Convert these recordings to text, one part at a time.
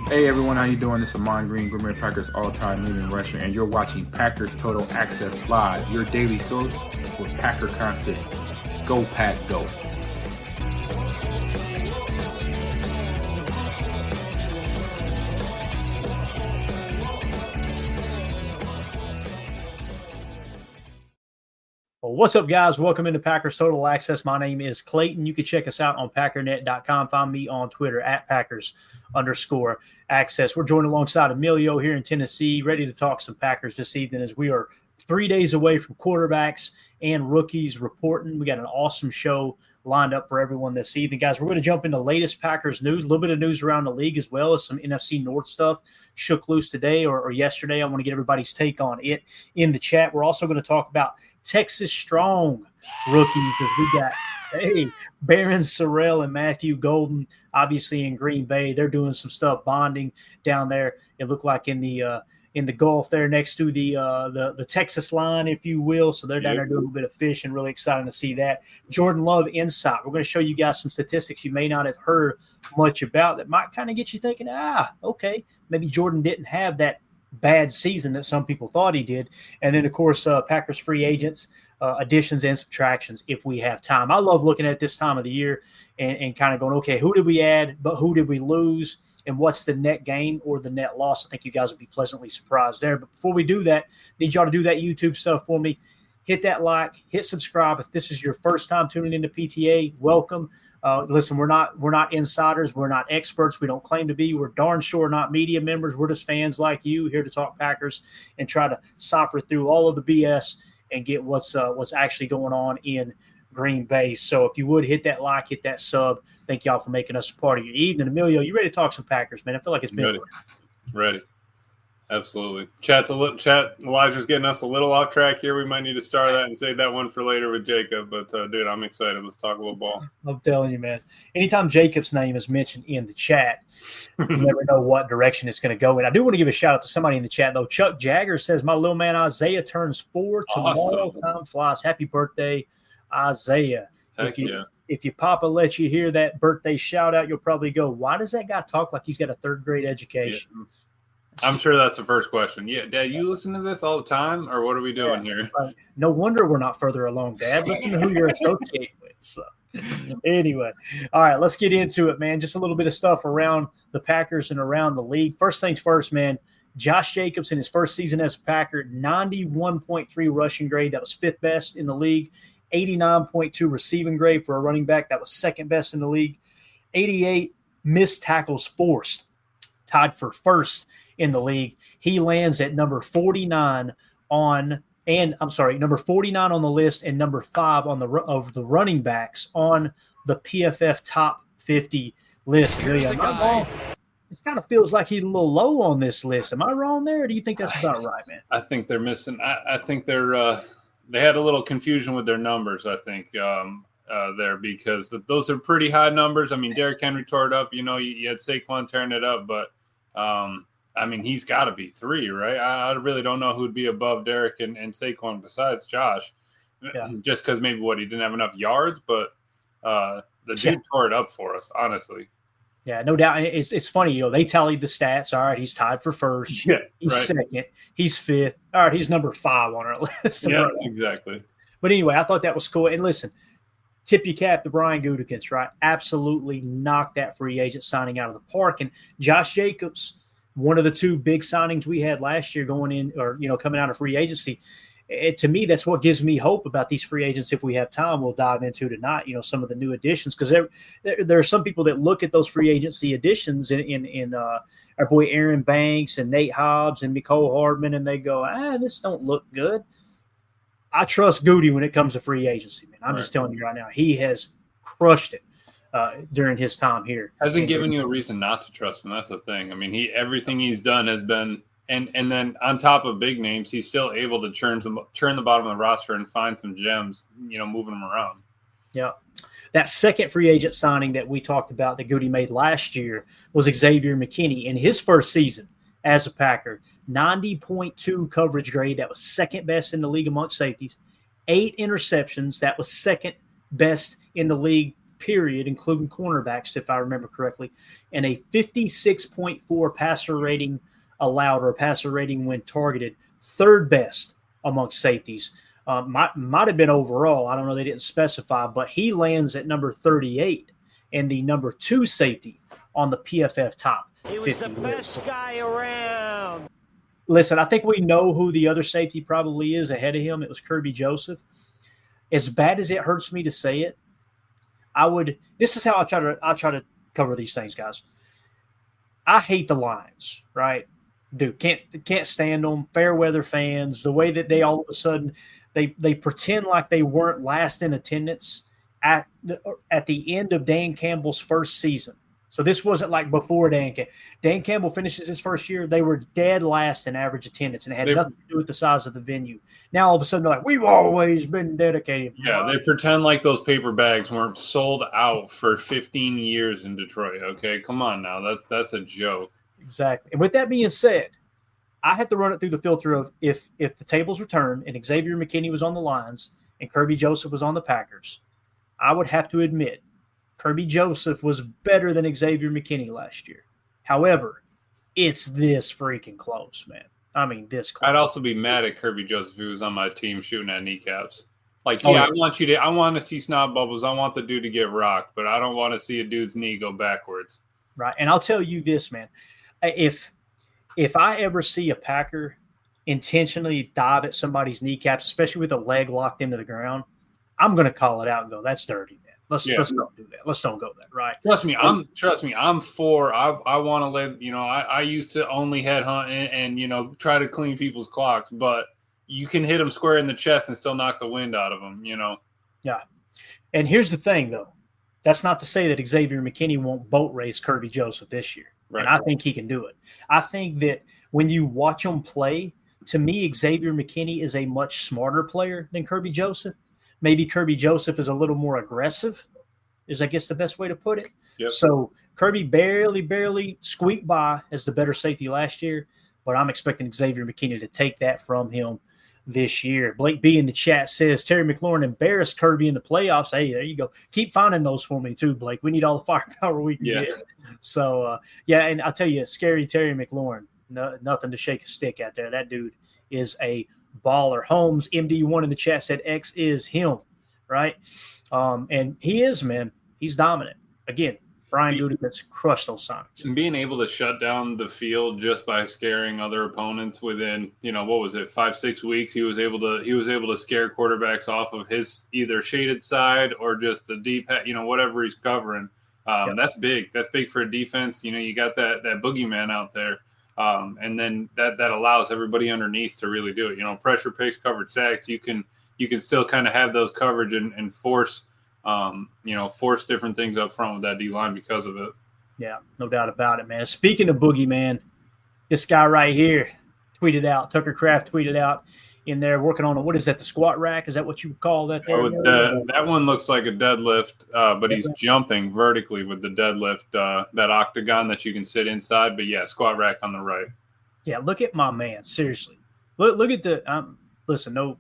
Hey everyone, how you doing? This is Amon Green, Green Bay Packers all-time leading rusher, and you're watching Packers Total Access Live, your daily source for Packer content. Go Pack, go! Well, what's up, guys? Welcome into Packers Total Access. My name is Clayton. You can check us out on packernet.com. Find me on Twitter at Packers_access. We're joined alongside Emilio here in Tennessee, ready to talk some Packers this evening as we are 3 days away from quarterbacks and rookies reporting. We got an awesome show lined up for everyone this evening. Guys, we're going to jump into latest Packers news, a little bit of news around the league as well as some NFC North stuff shook loose today or yesterday. I want to get everybody's take on it in the chat. We're also going to talk about Texas Strong rookies as we got Barron Sorrell and Matthew Golden, obviously in Green Bay. They're doing some stuff bonding down there. It looked like in the Gulf there next to the Texas line, if you will. So they're down there doing a little bit of fishing. Really exciting to see that. Jordan Love insight. We're going to show you guys some statistics you may not have heard much about that might kind of get you thinking, okay, maybe Jordan didn't have that bad season that some people thought he did. And then, of course, Packers free agents, additions and subtractions if we have time. I love looking at this time of the year and kind of going, okay, who did we add, but who did we lose? And what's the net gain or the net loss? I think you guys will be pleasantly surprised there. But before we do that, need y'all to do that YouTube stuff for me. Hit that like, hit subscribe. If this is your first time tuning into PTA, welcome. Listen, we're not insiders. We're not experts. We don't claim to be. We're darn sure not media members. We're just fans like you here to talk Packers and try to cipher through all of the BS and get what's actually going on in Green Bay. So if you would hit that like, hit that sub. Thank y'all for making us a part of your evening. Emilio, you ready to talk some Packers, man? I feel like it's been ready. Absolutely. Chat. Elijah's getting us a little off track here. We might need to start that and save that one for later with Jacob. But dude, I'm excited. Let's talk a little ball. I'm telling you, man. Anytime Jacob's name is mentioned in the chat, you never know what direction it's going to go in. I do want to give a shout out to somebody in the chat though. Chuck Jagger says my little man Isaiah turns 4 tomorrow. Awesome. Time flies. Happy birthday, Isaiah. If your papa lets you hear that birthday shout out, you'll probably go, why does that guy talk like he's got a third grade education? Yeah. I'm sure that's the first question. Yeah, Dad, you listen to this all the time, or what are we doing here? No wonder we're not further along, Dad. Listen to who you're associated with. So, anyway, all right, let's get into it, man. Just a little bit of stuff around the Packers and around the league. First things first, man. Josh Jacobs in his first season as a Packer, 91.3 rushing grade. That was fifth best in the league. 89.2 receiving grade for a running back. That was second best in the league. 88 missed tackles forced, tied for first in the league. He lands at number 49 on the list and number 5 on of the running backs on the PFF top 50 list. It kind of feels like he's a little low on this list. Am I wrong there, or do you think that's about right, man? I think they're missing. I think they're they had a little confusion with their numbers, I think, there, because those are pretty high numbers. I mean, Derrick Henry tore it up. You had Saquon tearing it up, but I mean, he's got to be 3, right? I really don't know who'd be above Derrick and Saquon besides Josh, just because maybe he didn't have enough yards, but the dude tore it up for us, honestly. Yeah, no doubt. It's funny, they tallied the stats. All right, he's tied for first. Yeah, he's second. He's fifth. All right, he's number 5 on our list. Yeah, exactly. But anyway, I thought that was cool. And listen, tip your cap to Brian Gutekunst, right? Absolutely knocked that free agent signing out of the park. And Josh Jacobs, one of the 2 big signings we had last year going in, or coming out of free agency. To me, that's what gives me hope about these free agents. If we have time, we'll dive into tonight, some of the new additions, because there are some people that look at those free agency additions in our boy Aaron Banks and Nate Hobbs and Mecole Hardman, and they go, this don't look good. I trust Goody when it comes to free agency, man. I'm just telling you right now, he has crushed it during his time here. Hasn't given you a reason not to trust him. That's the thing. I mean, everything he's done has been. And then on top of big names, he's still able to turn the bottom of the roster and find some gems, moving them around. Yeah. That second free agent signing that we talked about that Goody made last year was Xavier McKinney. In his first season as a Packer, 90.2 coverage grade. That was second best in the league amongst safeties. 8 interceptions. That was second best in the league period, including cornerbacks, if I remember correctly, and a 56.4 passer rating allowed or passer rating when targeted, third best amongst safeties. Might have been overall. I don't know. They didn't specify, but he lands at number 38 and the number 2 safety on the PFF top 50 list. He was the best guy around. Listen, I think we know who the other safety probably is ahead of him. It was Kirby Joseph. As bad as it hurts me to say it, this is how I try to cover these things, guys. I hate the Lions, right? Dude, can't stand them. Fair weather fans, the way that they all of a sudden they pretend like they weren't last in attendance at the end of Dan Campbell's first season. So this wasn't like before Dan Campbell finishes his first year. They were dead last in average attendance, and it had nothing to do with the size of the venue. Now all of a sudden they're like, we've always been dedicated. Yeah, they pretend like those paper bags weren't sold out for 15 years in Detroit. Okay, come on now, that's a joke. Exactly. And with that being said, I have to run it through the filter of if the tables were turned and Xavier McKinney was on the Lions and Kirby Joseph was on the Packers, I would have to admit Kirby Joseph was better than Xavier McKinney last year. However, it's this freaking close, man. I mean, this close. I'd also be mad at Kirby Joseph if he was on my team shooting at kneecaps. Like, I want to see snot bubbles. I want the dude to get rocked, but I don't want to see a dude's knee go backwards. Right. And I'll tell you this, man. If I ever see a Packer intentionally dive at somebody's kneecaps, especially with a leg locked into the ground, I'm going to call it out and go, that's dirty, man. Let's don't do that. Let's don't go that, right? Trust me, I'm for. I want to let I used to only headhunt and try to clean people's clocks, but you can hit them square in the chest and still knock the wind out of them. Yeah. And here's the thing, though. That's not to say that Xavier McKinney won't boat race Kirby Joseph this year. Right. And I think he can do it. I think that when you watch him play, to me, Xavier McKinney is a much smarter player than Kirby Joseph. Maybe Kirby Joseph is a little more aggressive, is I guess the best way to put it. Yep. So Kirby barely squeaked by as the better safety last year, but I'm expecting Xavier McKinney to take that from him this year. Blake B in the chat says Terry McLaurin embarrassed Kirby in the playoffs. Hey, there you go. Keep finding those for me too, Blake. We need all the firepower we can get. So, and I'll tell you, scary Terry McLaurin, nothing to shake a stick at there. That dude is a baller. Holmes, MD1 in the chat said X is him, right? And he is, man. He's dominant. Again, Brian Gutekunst crushed those Sonics. And being able to shut down the field just by scaring other opponents within, 5-6 weeks, he was able to scare quarterbacks off of his either shaded side or just a deep, whatever he's covering. That's big. That's big for a defense. You got that boogeyman out there. And then that allows everybody underneath to really do it. Pressure picks, covered sacks. You can still kind of have those coverage and force different things up front with that D line because of it. Yeah, no doubt about it, man. Speaking of boogeyman, this guy right here tweeted out. Tucker Kraft tweeted out in there working on what is that? The squat rack? Is that what you would call that? There? That one looks like a deadlift, but he's jumping vertically with the deadlift, that octagon that you can sit inside. But yeah, squat rack on the right. Yeah, look at my man. Seriously, look at the. Listen, no.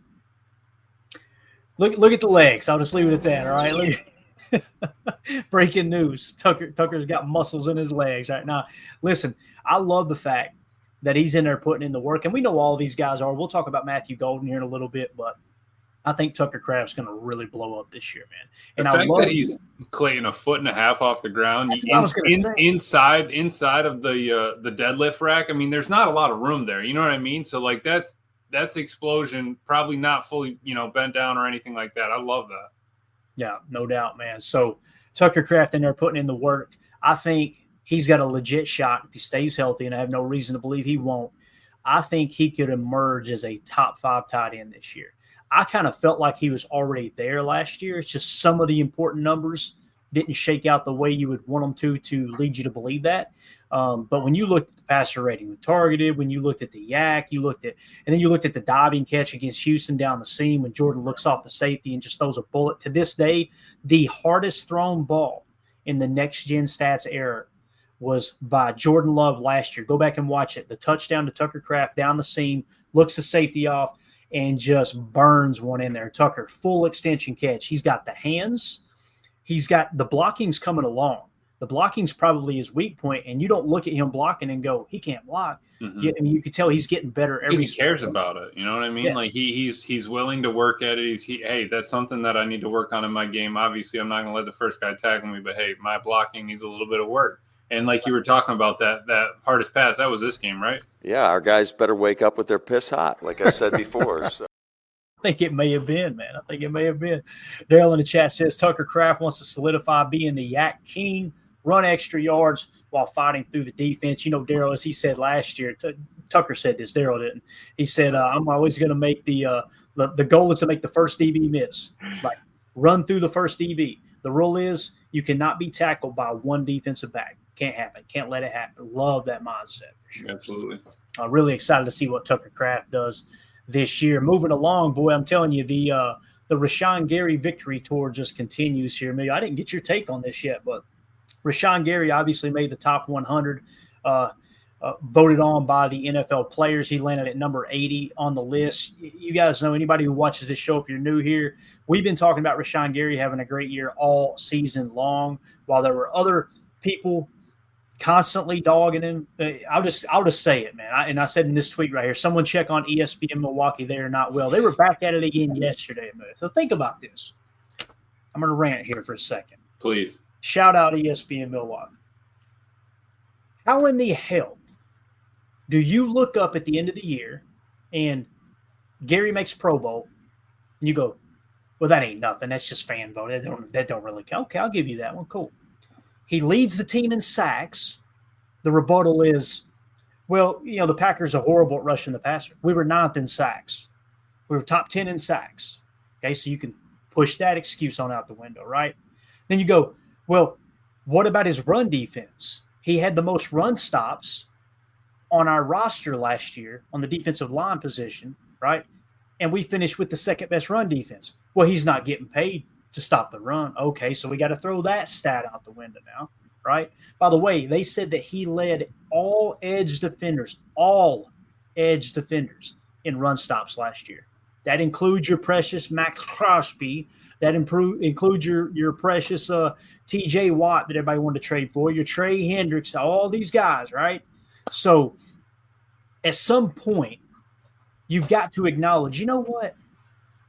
Look at the legs. I'll just leave it at that. All right. Breaking news: Tucker's got muscles in his legs right now. Listen, I love the fact that he's in there putting in the work, and we know all these guys are. We'll talk about Matthew Golden here in a little bit, but I think Tucker Kraft's going to really blow up this year, man. And the fact that he's Clayton a foot and a half off the ground inside of the deadlift rack. I mean, there's not a lot of room there. You know what I mean? So like that's explosion, probably not fully bent down or anything like that. I love that. Yeah, no doubt, man. So Tucker Kraft in there putting in the work. I think he's got a legit shot if he stays healthy, and I have no reason to believe he won't. I think he could emerge as a top 5 tight end this year. I kind of felt like he was already there last year. It's just some of the important numbers didn't shake out the way you would want them to lead you to believe that. But when you looked at the passer rating with targeted, when you looked at the yak, and then you looked at the diving catch against Houston down the seam when Jordan looks off the safety and just throws a bullet. To this day, the hardest thrown ball in the next gen stats era was by Jordan Love last year. Go back and watch it. The touchdown to Tucker Kraft down the seam, looks the safety off, and just burns one in there. Tucker, full extension catch. He's got the hands. he's got the blocking's coming along. The blocking's probably his weak point, and you don't look at him blocking and go, he can't block. Mm-hmm. I mean, you can tell he's getting better every. He cares about it. You know what I mean? Yeah. Like he's willing to work at it. Hey, that's something that I need to work on in my game. Obviously, I'm not going to let the first guy tackle me, but hey, my blocking needs a little bit of work. And like you were talking about that hardest pass, that was this game, right? Yeah, our guys better wake up with their piss hot, like I said before. So. I think it may have been, man. I think it may have been. Daryl in the chat says Tucker Kraft wants to solidify being the Yak King, run extra yards while fighting through the defense. You know, Daryl, as he said last year, Tucker said this, Daryl didn't. He said, I'm always going to make the goal is to make the first DB miss, like run through the first DB. The rule is you cannot be tackled by one defensive back. Can't happen. Can't let it happen. Love that mindset for sure. Absolutely. I'm really excited to see what Tucker Kraft does this year. Moving along, boy, I'm telling you, the Rashawn Gary victory tour just continues here. Maybe I didn't get your take on this yet, but Rashawn Gary obviously made the top 100, voted on by the NFL players. He landed at number 80 on the list. You guys know, anybody who watches this show, if you're new here, we've been talking about Rashawn Gary having a great year all season long, while there were other people constantly dogging him. I'll just say it, man. I said in this tweet right here, someone check on ESPN Milwaukee. They are not well. They were back at it again yesterday. So think about this. I'm going to rant here for a second. Please. Shout out ESPN Milwaukee. How in the hell do you look up at the end of the year and Gary makes Pro Bowl and you go, well, that ain't nothing. That's just fan vote. That don't really count. Okay, I'll give you that one. Cool. He leads the team in sacks. The rebuttal is, well, you know, the Packers are horrible at rushing the passer. We were 9th in sacks. We were top 10 in sacks. Okay, so you can push that excuse on out the window, right? Then you go, well, what about his run defense? He had the most run stops on our roster last year on the defensive line position, right? And we finished with the second best run defense. Well, he's not getting paid to stop the run. Okay, so we got to throw that stat out the window now, right? By the way, they said that he led all edge defenders in run stops last year. That includes your precious Max Crosby. That includes your precious T.J. Watt that everybody wanted to trade for, your Trey Hendricks, all these guys, right? So at some point, you've got to acknowledge, you know what?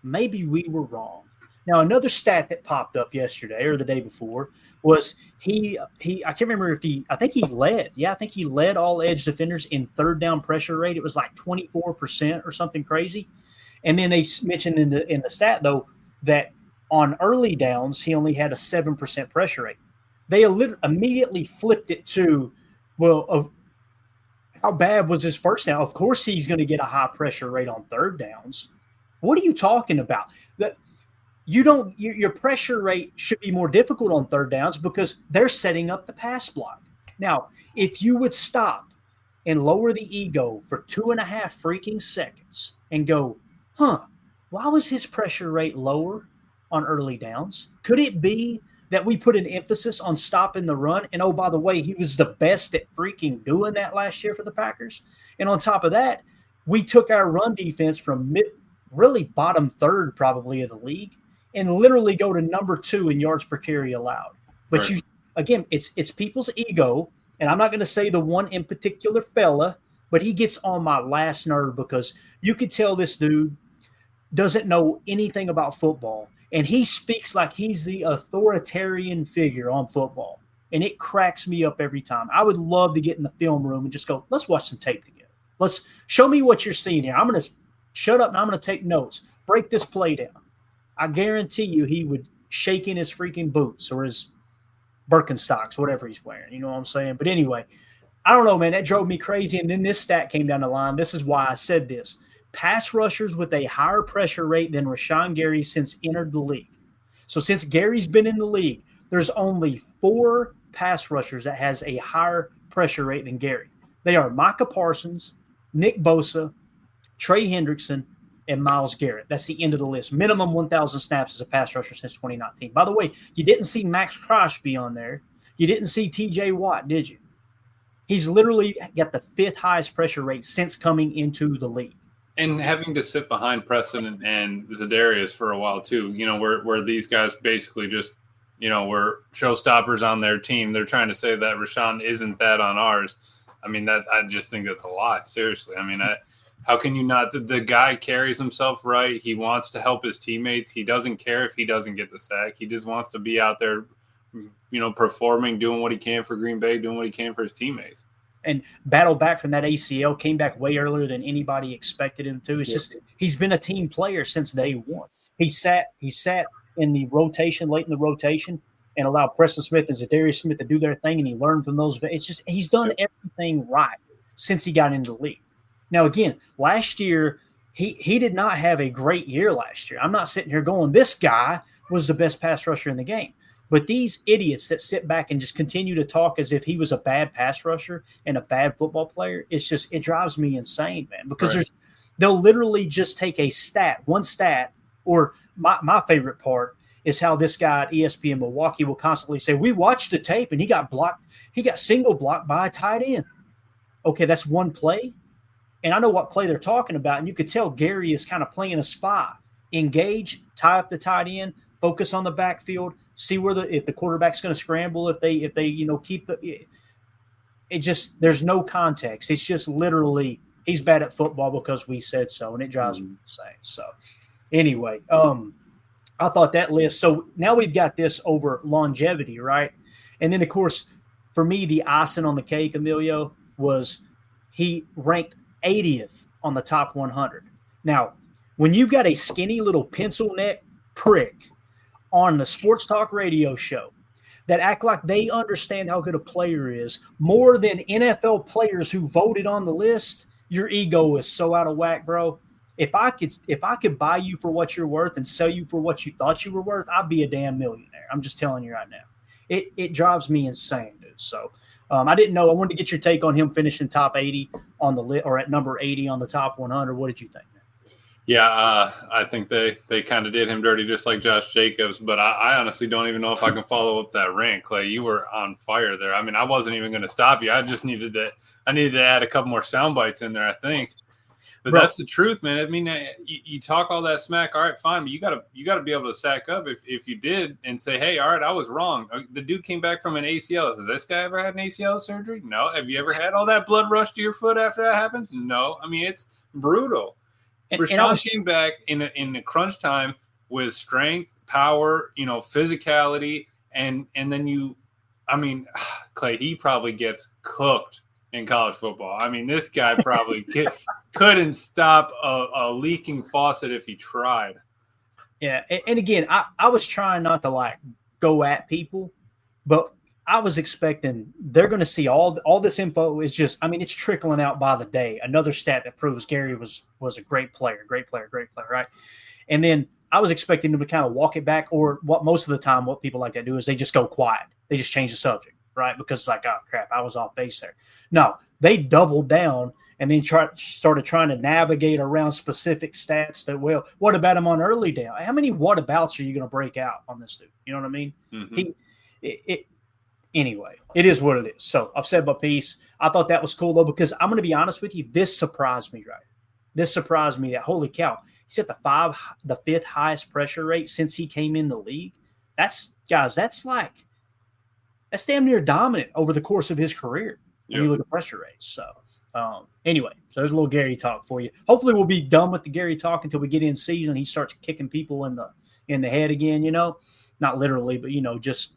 Maybe we were wrong. Now, another stat that popped up yesterday or the day before was he I can't remember if I think he led all edge defenders in third down pressure rate. It was like 24% or something crazy. And then they mentioned in the stat, though, that on early downs, he only had a 7% pressure rate. They immediately flipped it to, well, how bad was his first down? Of course he's going to get a high pressure rate on third downs. What are you talking about? Your pressure rate should be more difficult on third downs because they're setting up the pass block. Now, if you would stop and lower the ego for 2.5 freaking seconds and go, why was his pressure rate lower on early downs? Could it be that we put an emphasis on stopping the run? And oh, by the way, he was the best at freaking doing that last year for the Packers. And on top of that, we took our run defense from really bottom third probably of the league and literally go to number 2 in yards per carry allowed. But right. It's people's ego. And I'm not going to say the one in particular fella, but he gets on my last nerve because you could tell this dude doesn't know anything about football. And he speaks like he's the authoritarian figure on football. And it cracks me up every time. I would love to get in the film room and just go, let's watch some tape together. Let's show me what you're seeing here. I'm going to shut up and I'm going to take notes. Break this play down. I guarantee you he would shake in his freaking boots or his Birkenstocks, whatever he's wearing. You know what I'm saying? But anyway, I don't know, man. That drove me crazy. And then this stat came down the line. This is why I said this. Pass rushers with a higher pressure rate than Rashawn Gary since entered the league. So since Gary's been in the league, there's only 4 pass rushers that has a higher pressure rate than Gary. They are Micah Parsons, Nick Bosa, Trey Hendrickson, and Myles Garrett. That's the end of the list. Minimum 1,000 snaps as a pass rusher since 2019. By the way, you didn't see Max Crosby on there. You didn't see T.J. Watt, did you? He's literally got the 5th highest pressure rate since coming into the league. And having to sit behind Preston and Zadarius for a while too, you know, where these guys basically just were showstoppers on their team. They're trying to say that Rashawn isn't that on ours. I mean, I just think that's a lot. Seriously. I mean, how can you not? The guy carries himself right. He wants to help his teammates. He doesn't care if he doesn't get the sack. He just wants to be out there, performing, doing what he can for Green Bay, doing what he can for his teammates. And battled back from that ACL, came back way earlier than anybody expected him to. It's just he's been a team player since day one. He sat in the rotation, late in the rotation, and allowed Preston Smith and Zadarius Smith to do their thing, and he learned from those. It's just he's done everything right since he got into the league. Now, again, last year, he did not have a great year last year. I'm not sitting here going, this guy was the best pass rusher in the game. But these idiots that sit back and just continue to talk as if he was a bad pass rusher and a bad football player, it drives me insane, man, because they'll literally just take one stat, or my favorite part is how this guy at ESPN Milwaukee will constantly say, we watched the tape and he got single blocked by a tight end. Okay, that's one play. And I know what play they're talking about, and you could tell Gary is kind of playing a spy. Engage, tie up the tight end, focus on the backfield, see if the quarterback's going to scramble, if they keep there's no context. It's just literally he's bad at football because we said so, and it drives me insane. So anyway, I thought that list. So now we've got this over longevity, right? And then of course, for me, the icing on the cake, Emilio, was he ranked 80th on the top 100. Now, when you've got a skinny little pencil neck prick on the sports talk radio show that act like they understand how good a player is more than NFL players who voted on the list, your ego is so out of whack, bro. If I could buy you for what you're worth and sell you for what you thought you were worth, I'd be a damn millionaire. I'm just telling you right now. It drives me insane, dude. So I didn't know. I wanted to get your take on him finishing top 80 on the list, or at number 80 on the top 100. What did you think, man? Yeah, I think they kind of did him dirty, just like Josh Jacobs. But I honestly don't even know if I can follow up that rank, Clay. You were on fire there. I mean, I wasn't even going to stop you. I just needed to add a couple more sound bites in there, I think. But that's the truth, man. I mean, you talk all that smack. All right, fine, but you gotta be able to sack up if you did and say, hey, all right, I was wrong. The dude came back from an ACL. Has this guy ever had an ACL surgery? No. Have you ever had all that blood rush to your foot after that happens? No. I mean, it's brutal. Rashawn came back in the crunch time with strength, power, physicality, and then Clay, he probably gets cooked in college football. I mean, this guy probably couldn't stop a leaking faucet if he tried. Yeah, and again, I was trying not to go at people, but I was expecting they're going to see all this info is just, I mean, it's trickling out by the day. Another stat that proves Gary was a great player, right? And then I was expecting them to kind of walk it back, or what most of the time what people like that do is they just go quiet. They just change the subject, right? Because it's like, oh, crap, I was off base there. No, they doubled down and then started trying to navigate around specific stats that, well, what about him on early down? How many whatabouts are you going to break out on this dude? You know what I mean? Mm-hmm. Anyway, it is what it is. So I've said my piece. I thought that was cool, though, because I'm going to be honest with you. This surprised me, right? This surprised me that, holy cow, he's at the fifth highest pressure rate since he came in the league. That's damn near dominant over the course of his career when you look at pressure rates. So anyway, so there's a little Gary talk for you. Hopefully we'll be done with the Gary talk until we get in season. He starts kicking people in the head again, not literally, but, just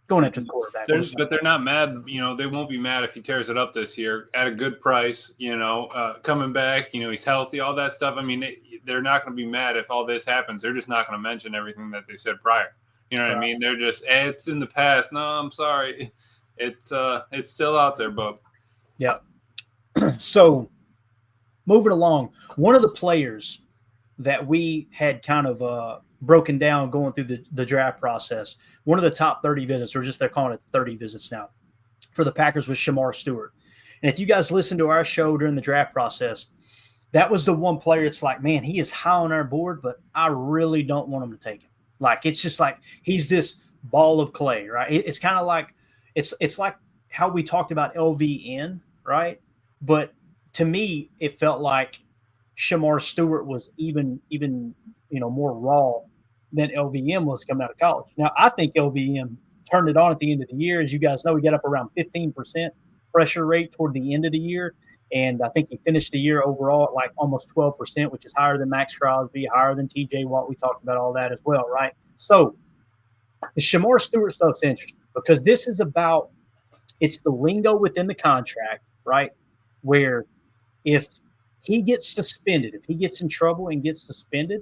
going after the quarterback. But they're not mad. They won't be mad if he tears it up this year at a good price, coming back, he's healthy, all that stuff. I mean, they're not going to be mad if all this happens. They're just not going to mention everything that they said prior. You know what I mean? They're just, it's in the past. No, I'm sorry. It's still out there, bub. Yeah. So moving along, one of the players that we had kind of broken down going through the draft process, one of the top 30 visits, or just they're calling it 30 visits now, for the Packers was Shemar Stewart. And if you guys listened to our show during the draft process, that was the one player it's like, man, he is high on our board, but I really don't want him to take him. It's just like he's this ball of clay, right? It's kind of like it's like how we talked about LVN, right? But to me, it felt like Shemar Stewart was even more raw than LVM was coming out of college. Now, I think LVM turned it on at the end of the year. As you guys know, he got up around 15% pressure rate toward the end of the year. And I think he finished the year overall at like almost 12%, which is higher than Max Crosby, higher than TJ Watt. We talked about all that as well, right? So the Shemar Stewart stuff's interesting because this is about – it's the lingo within the contract, right, where if he gets suspended, if he gets in trouble and gets suspended,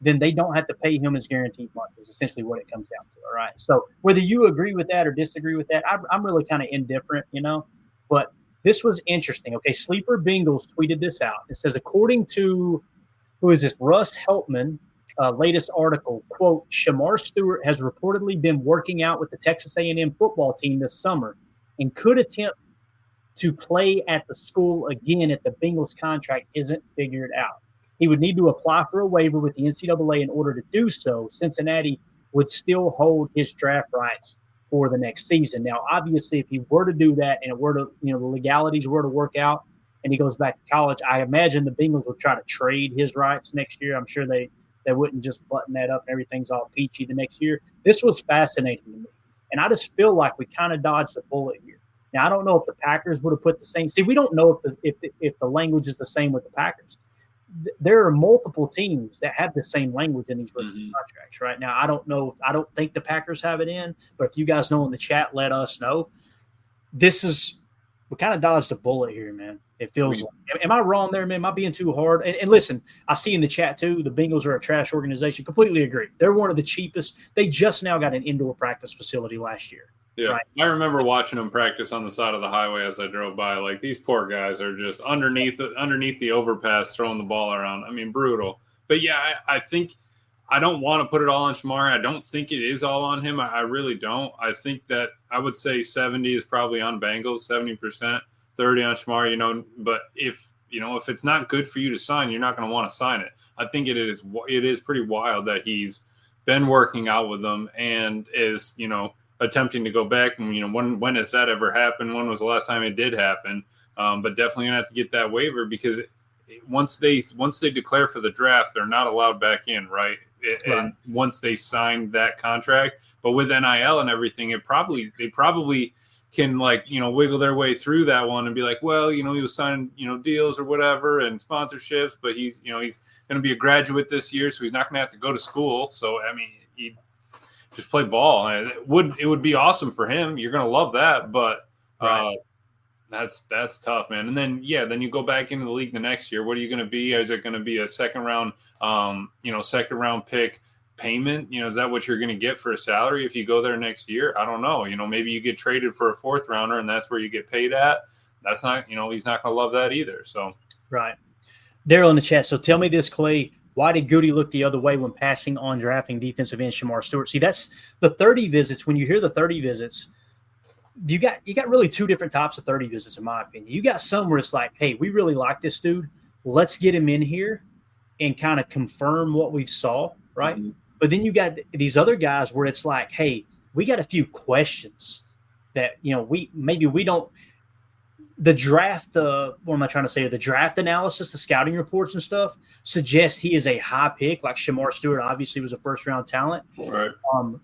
then they don't have to pay him his guaranteed money is essentially what it comes down to, all right? So whether you agree with that or disagree with that, I'm really kind of indifferent, but – this was interesting. Okay, Sleeper Bengals tweeted this out. It says, according to, who is this, Russ Heltman, latest article, quote, Shemar Stewart has reportedly been working out with the Texas A&M football team this summer and could attempt to play at the school again if the Bengals contract isn't figured out. He would need to apply for a waiver with the NCAA in order to do so. Cincinnati would still hold his draft rights for the next season. Now, obviously, if he were to do that and it were to, the legalities were to work out and he goes back to college, I imagine the Bengals would try to trade his rights next year. I'm sure they wouldn't just button that up and everything's all peachy the next year. This was fascinating to me. And I just feel like we kind of dodged a bullet here. Now, I don't know if the Packers would have put the same – see, we don't know if the language is the same with the Packers. There are multiple teams that have the same language in these rookie contracts right now. I don't know. I don't think the Packers have it in, but if you guys know in the chat, let us know. We kind of dodged a bullet here, man. It feels like. Am I wrong there, man? Am I being too hard? And listen, I see in the chat too, the Bengals are a trash organization. Completely agree. They're one of the cheapest. They just now got an indoor practice facility last year. Yeah, right? I remember watching them practice on the side of the highway as I drove by. Like, these poor guys are just underneath the overpass throwing the ball around. I mean, brutal. But, yeah, I think I don't want to put it all on Shemar. I don't think it is all on him. I really don't. I think that I would say 70 is probably on Bengals, 70%, 30 on Shemar, But if it's not good for you to sign, you're not going to want to sign it. I think it is pretty wild that he's been working out with them and is, attempting to go back. And, when has that ever happened? When was the last time it did happen? But definitely gonna have to get that waiver because once they declare for the draft, they're not allowed back in, right? And once they sign that contract, but with NIL and everything, they probably can wiggle their way through that one and be like, well, he was signing, deals or whatever and sponsorships, but he's going to be a graduate this year. So he's not going to have to go to school. So, I mean, he just play ball. It would be awesome for him. You're going to love that, but that's tough, man. And then you go back into the league the next year. What are you going to be? Is it going to be a second round pick payment? Is that what you're going to get for a salary if you go there next year? I don't know. Maybe you get traded for a fourth rounder and that's where you get paid at. That's not, he's not going to love that either. So, right. Daryl in the chat. So tell me this, Clay. Why did Goody look the other way when passing on drafting defensive end Shemar Stewart? See, that's the 30 visits. When you hear the 30 visits, you got really two different types of 30 visits, in my opinion. You got some where it's like, hey, we really like this dude. Let's get him in here and kind of confirm what we saw, right? Mm-hmm. But then you got these other guys where it's like, hey, we got a few questions that, we don't – the draft, what am I trying to say? The draft analysis, the scouting reports and stuff suggest he is a high pick. Like Shemar Stewart obviously was a first-round talent. Right.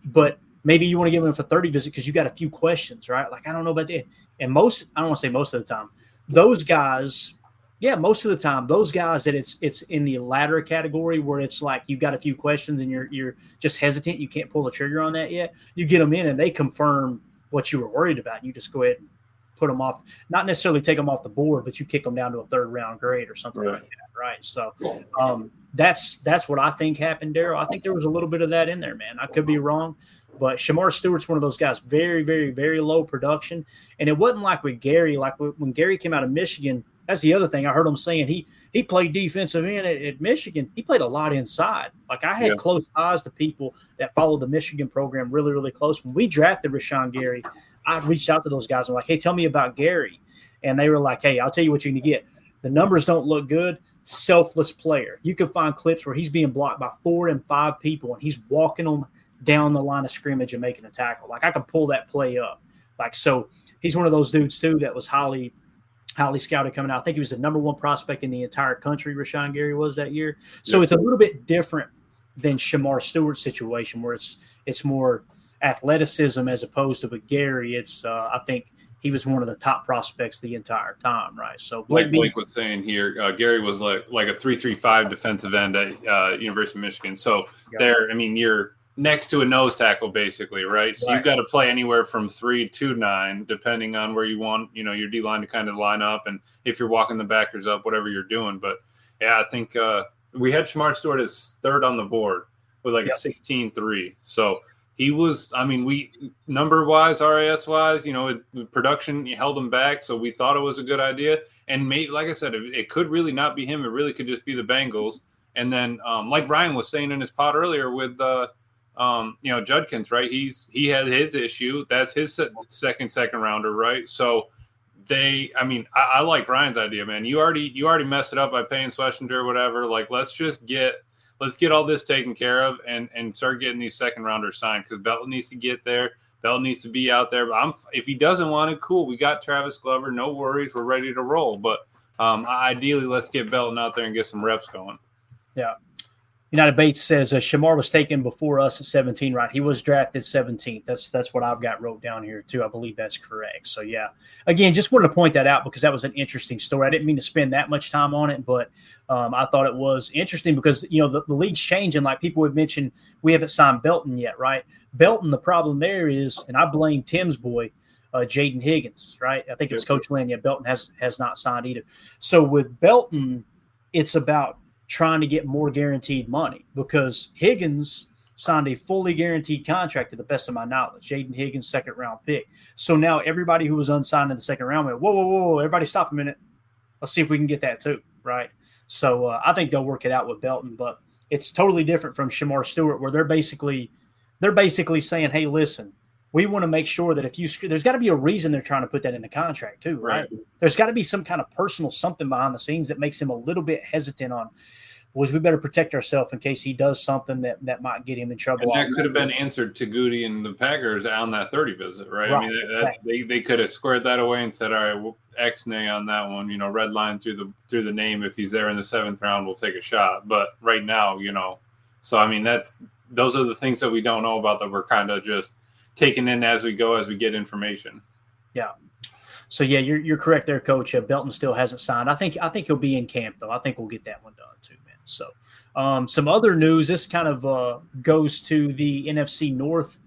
But maybe you want to give him a 30 visit because you got a few questions, right? Like, I don't know about that. And I don't want to say most of the time, those guys, most of the time, those guys that it's in the latter category where it's like you got a few questions and you're just hesitant, you can't pull the trigger on that yet. You get them in and they confirm what you were worried about. And you just go ahead and put them off, not necessarily take them off the board, but you kick them down to a third-round grade or something like that, right? So that's what I think happened, Daryl. I think there was a little bit of that in there, man. I could be wrong, but Shemar Stewart's one of those guys, very, very, very low production. And it wasn't like with Gary. Like when Gary came out of Michigan, that's the other thing I heard him saying. He played defensive end at Michigan. He played a lot inside. Like I had close ties to people that followed the Michigan program really, really close. When we drafted Rashawn Gary, I reached out to those guys and like, hey, tell me about Gary. And they were like, hey, I'll tell you what you can get. The numbers don't look good. Selfless player. You can find clips where he's being blocked by 4 and 5 people and he's walking them down the line of scrimmage and making a tackle. Like I could pull that play up. Like, so he's one of those dudes too that was highly scouted coming out. I think he was the number 1 prospect in the entire country, Rashawn Gary was that year. So it's a little bit different than Shamar Stewart's situation, where it's more athleticism as opposed to. But Gary, it's I think he was one of the top prospects the entire time, right? So Blake was saying here, Gary was like a 3.35 defensive end at University of Michigan. So there, I mean, you're next to a nose tackle basically, right? So you've got to play anywhere from 3 to 9, depending on where you want, your D line to kind of line up, and if you're walking the backers up, whatever you're doing. But yeah, I think we had Shamar Stewart as third on the board with like a 16-3. So he was, I mean, we number wise, RAS wise, production held him back. So we thought it was a good idea. And maybe, like I said, it could really not be him. It really could just be the Bengals. And then, like Ryan was saying in his pod earlier with, Judkins, right? He had his issue. That's his second rounder, right? So I like Ryan's idea, man. You already messed it up by paying Schlesinger or whatever. Like, let's get all this taken care of and start getting these second rounders signed, because Belton needs to get there. Belton needs to be out there. But if he doesn't want it, cool. We got Travis Glover. No worries. We're ready to roll. But ideally, let's get Belton out there and get some reps going. Yeah. United Bates says Shamar was taken before us at 17, right? He was drafted 17th. That's what I've got wrote down here too. I believe that's correct. So yeah, again, just wanted to point that out because that was an interesting story. I didn't mean to spend that much time on it, but I thought it was interesting because the league's changing. Like people would mention, we haven't signed Belton yet, right? Belton, the problem there is, and I blame Tim's boy, Jaden Higgins, right? I think it's Coach Lynn. Yeah, Belton has not signed either. So with Belton, it's about trying to get more guaranteed money because Higgins signed a fully guaranteed contract to the best of my knowledge. Jaden Higgins, second round pick. So now everybody who was unsigned in the second round went, whoa, everybody stop a minute. Let's see if we can get that too, right? So I think they'll work it out with Belton, but it's totally different from Shamar Stewart where they're basically saying, hey, listen, we want to make sure that there's got to be a reason they're trying to put that in the contract too, right? There's got to be some kind of personal something behind the scenes that makes him a little bit hesitant on, boys, we better protect ourselves in case he does something that might get him in trouble. And that could have been answered to Goody and the Packers on that 30 visit, right? I mean, they could have squared that away and said, all right, we'll X-nay on that one, red line through the name. If he's there in the 7th round, we'll take a shot. But right now, so I mean, those are the things that we don't know about that we're kind of just taking in as we go, as we get information. Yeah. So yeah, you're correct there, Coach. Belton still hasn't signed. I think he'll be in camp though. I think we'll get that one done too, man. So some other news. This kind of goes to the NFC North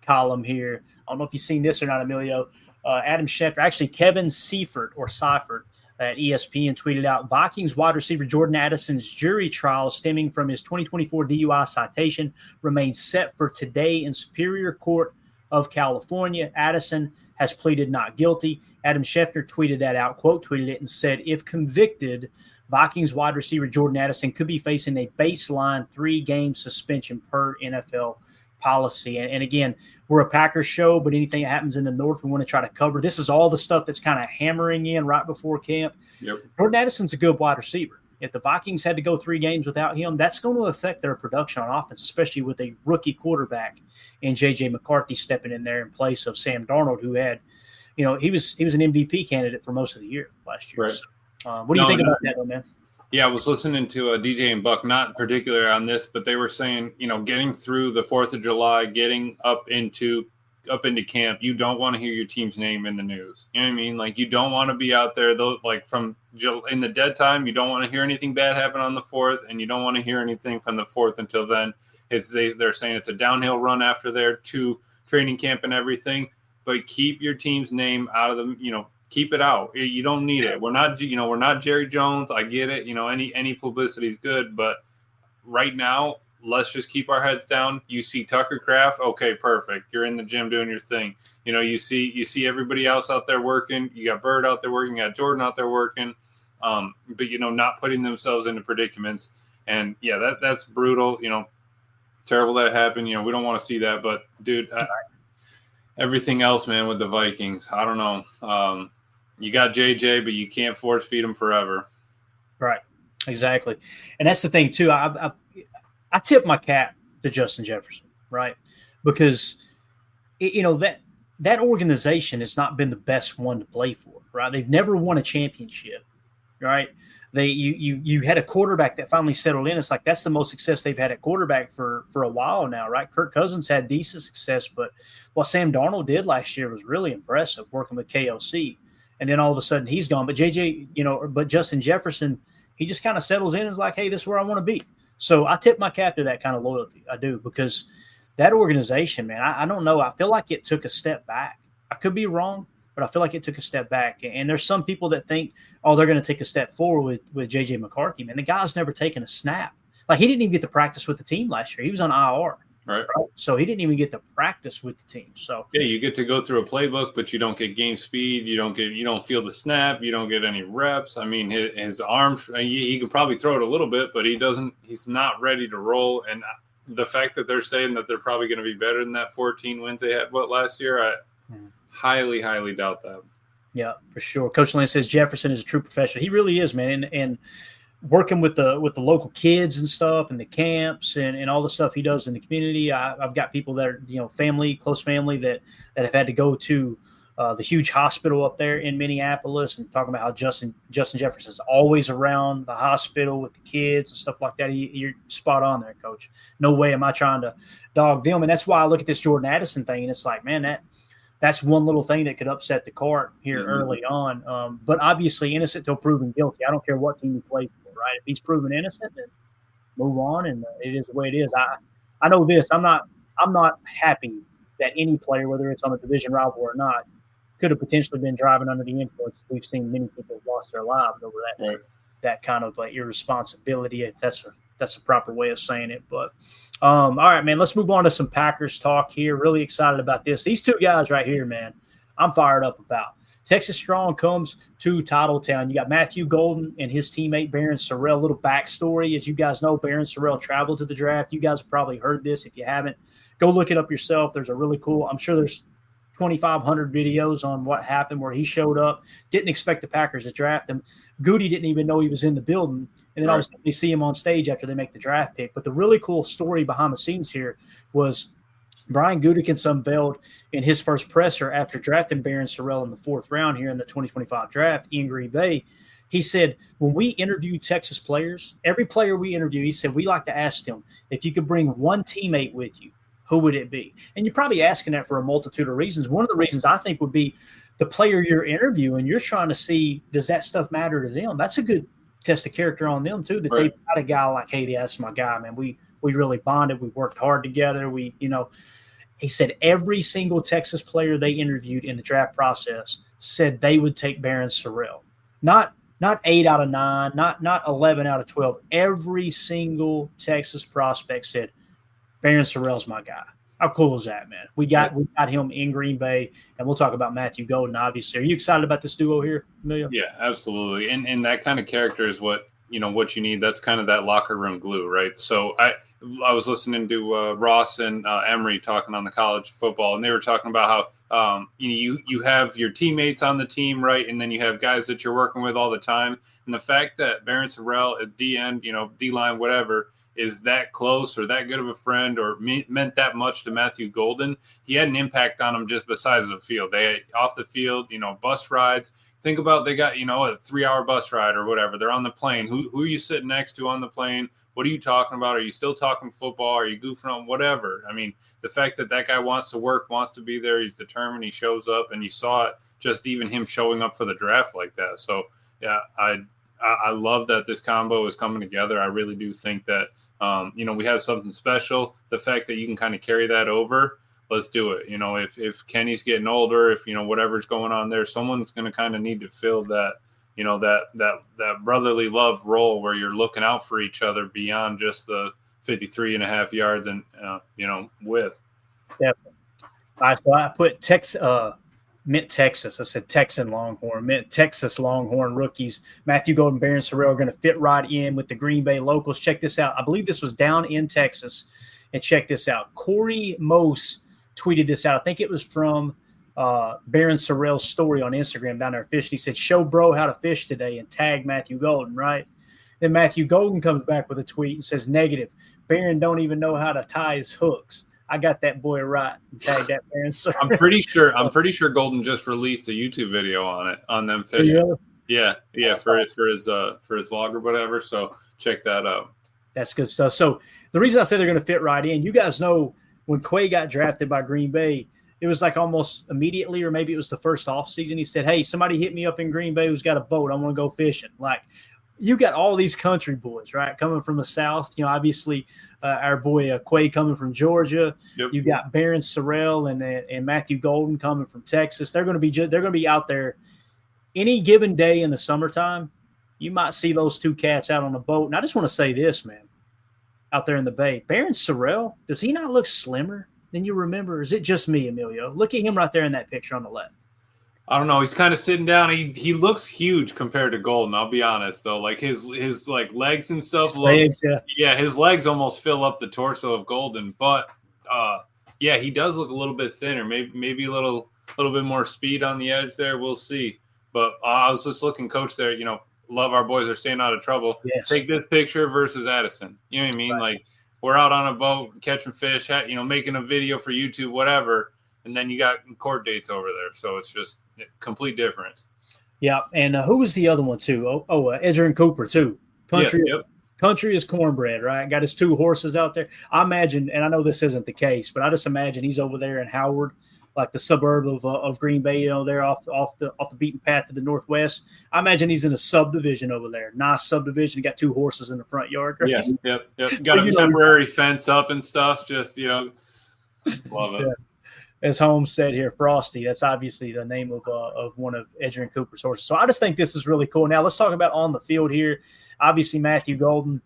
column here. I don't know if you've seen this or not, Emilio. Adam Schefter, actually Kevin Seifert at ESPN tweeted out Vikings wide receiver Jordan Addison's jury trial stemming from his 2024 DUI citation remains set for today in Superior Court of California. Addison has pleaded not guilty. Adam Schefter tweeted that out, tweeted it, and said, if convicted, Vikings wide receiver Jordan Addison could be facing a baseline 3-game suspension per NFL policy. And again, we're a Packers show, but anything that happens in the North, we want to try to cover. This is all the stuff that's kind of hammering in right before camp. Yep. Jordan Addison's a good wide receiver. If the Vikings had to go 3 games without him, that's going to affect their production on offense, especially with a rookie quarterback and J.J. McCarthy stepping in there in place of Sam Darnold, who had, he was an MVP candidate for most of the year last year. Right. So, what do you think about that, though, man? Yeah, I was listening to DJ and Buck, not particularly on this, but they were saying, getting through the 4th of July, getting up into camp, you don't want to hear your team's name in the news. You know what I mean? Like, you don't want to be out there, though, like from in the dead time, you don't want to hear anything bad happen on the 4th, and you don't want to hear anything from the 4th until then. They're saying it's a downhill run after there to training camp and everything, but keep your team's name out of the, keep it out. You don't need it. We're not Jerry Jones. I get it. Any publicity is good, but right now, let's just keep our heads down. You see Tucker Kraft, okay, perfect. You're in the gym doing your thing. You see everybody else out there working. You got Bird out there working. You got Jordan out there working. But not putting themselves into predicaments. And yeah, that's brutal. Terrible that it happened. We don't want to see that. But dude, everything else, man, with the Vikings, I don't know. You got JJ, but you can't force feed them forever. Right. Exactly. And that's the thing too. I tip my cap to Justin Jefferson, right? Because, that organization has not been the best one to play for, right? They've never won a championship, right? You had a quarterback that finally settled in. It's like that's the most success they've had at quarterback for a while now, right? Kirk Cousins had decent success, but what Sam Darnold did last year was really impressive, working with KLC. And then all of a sudden he's gone. But but Justin Jefferson, he just kind of settles in and is like, hey, this is where I want to be. So I tip my cap to that kind of loyalty. I do, because that organization, man, I don't know. I feel like it took a step back. I could be wrong, but I feel like it took a step back. And there's some people that think, oh, they're going to take a step forward with J.J. McCarthy. Man, the guy's never taken a snap. Like, he didn't even get to practice with the team last year. He was on IR. Right. So he didn't even get to practice with the team. So yeah, you get to go through a playbook, but you don't get game speed. You don't feel the snap. You don't get any reps. I mean, his arms, he could probably throw it a little bit, but he's not ready to roll. And the fact that they're saying that they're probably going to be better than that 14 wins they had last year, I highly, highly doubt that. Yeah, for sure. Coach Lynn says Jefferson is a true professional. He really is, man. And working with the local kids and stuff and the camps and all the stuff he does in the community. I've got people that are, close family that have had to go to the huge hospital up there in Minneapolis, and talking about how Justin Jefferson is always around the hospital with the kids and stuff like that. You're spot on there, Coach. No way am I trying to dog them. And that's why I look at this Jordan Addison thing, and it's like, man, that's one little thing that could upset the cart here early on. But obviously innocent till proven guilty. I don't care what team he plays for, right? If he's proven innocent, then move on, and it is the way it is. I know this. I'm not happy that any player, whether it's on a division rival or not, could have potentially been driving under the influence. We've seen many people have lost their lives over that. Right. That kind of like irresponsibility, if that's a proper way of saying it. But all right, man, let's move on to some Packers talk here. Really excited about this. These two guys right here, man, I'm fired up about. Texas Strong comes to Titletown. You got Matthew Golden and his teammate Barron Sorrell. A little backstory. As you guys know, Barron Sorrell traveled to the draft. You guys have probably heard this. If you haven't, go look it up yourself. There's a really cool, I'm sure there's 2,500 videos on what happened where he showed up, didn't expect the Packers to draft him. Goody didn't even know he was in the building. And then obviously they see him on stage after they make the draft pick. But the really cool story behind the scenes here was Brian Gutekunst unveiled in his first presser after drafting Barron Sorrell in the 4th round here in the 2025 draft in Green Bay. He said, when we interview Texas players, every player we interview, he said, we like to ask them, if you could bring one teammate with you, who would it be? And you're probably asking that for a multitude of reasons. One of the reasons I think would be the player you're interviewing, you're trying to see, does that stuff matter to them? That's a good test of character on them too, that they've got a guy like, hey, that's my guy, man. We really bonded. We worked hard together. He said every single Texas player they interviewed in the draft process said they would take Barron Sorrell. Not 8 out of 9, not 11 out of 12. Every single Texas prospect said, Barron Sorrell's my guy. How cool is that, man? We got him in Green Bay, and we'll talk about Matthew Golden, obviously. Are you excited about this duo here, Emilio? Yeah, absolutely. And that kind of character is what you need. That's kind of that locker room glue, right? So I was listening to Ross and Emery talking on the college football, and they were talking about how you have your teammates on the team, right? And then you have guys that you're working with all the time. And the fact that Barron Sorrell at the end, D-line, whatever, is that close or that good of a friend or meant that much to Matthew Golden, he had an impact on him just besides the field. They had off the field, bus rides. Think about they got, a 3-hour bus ride or whatever. They're on the plane. Who are you sitting next to on the plane? What are you talking about? Are you still talking football? Are you goofing on whatever? I mean, the fact that guy wants to work, wants to be there, he's determined, he shows up, and you saw it just even him showing up for the draft like that. So, yeah, I love that this combo is coming together. I really do think that, we have something special. The fact that you can kind of carry that over, let's do it. If Kenny's getting older, if, whatever's going on there, someone's going to kind of need to fill that, that brotherly love role where you're looking out for each other beyond just the 53.5 yards and, width. Definitely. All right, so I put Texas. I said Texan Longhorn. Texas Longhorn rookies. Matthew Golden, Barron Sorrell are going to fit right in with the Green Bay locals. Check this out. I believe this was down in Texas. And check this out. Corey Mose tweeted this out. I think it was from Barron Sorrell's story on Instagram down there fishing. He said, show bro how to fish today and tag Matthew Golden, right? Then Matthew Golden comes back with a tweet and says, negative. Barron don't even know how to tie his hooks. I got that boy right. Tag that Barron Sorrell. I'm pretty sure Golden just released a YouTube video on them fishing. Really? Yeah, for his vlog or whatever. So check that out. That's good stuff. So the reason I say they're going to fit right in, you guys know when Quay got drafted by Green Bay, it was like almost immediately, or maybe it was the first offseason. He said, "Hey, somebody hit me up in Green Bay who's got a boat. I want to go fishing." Like, you got all these country boys, right, coming from the South. You know, obviously our boy Quay coming from Georgia. Yep. You got Barron Sorrell and Matthew Golden coming from Texas. They're going to be out there any given day in the summertime. You might see those two cats out on a boat. And I just want to say this, man, out there in the Bay, Barron Sorrell, does he not look slimmer than you remember? Or is it just me, Emilio? Look at him right there in that picture on the left. I don't know. He's kind of sitting down. He looks huge compared to Golden. I'll be honest though. Like his like legs and stuff. His legs almost fill up the torso of Golden. But he does look a little bit thinner. Maybe a little bit more speed on the edge there. We'll see. But I was just looking, Coach. There, love our boys are staying out of trouble. Yes. Take this picture versus Addison. You know what I mean? Right. Like we're out on a boat catching fish, making a video for YouTube, whatever. And then you got court dates over there. So it's just complete difference. Yeah. And who was the other one too? Edgerrin Cooper too. Country is cornbread, right? Got his two horses out there. I imagine, and I know this isn't the case, but I just imagine he's over there in Howard, like the suburb of Green Bay, there off the beaten path to the northwest. I imagine he's in a subdivision over there. Nice subdivision. He got two horses in the front yard. Right? Yeah, yep. Got a temporary fence up and stuff. Just love it. Yeah. As Holmes said here, Frosty. That's obviously the name of one of Edgerrin Cooper's horses. So I just think this is really cool. Now let's talk about on the field here. Obviously, Matthew Golden.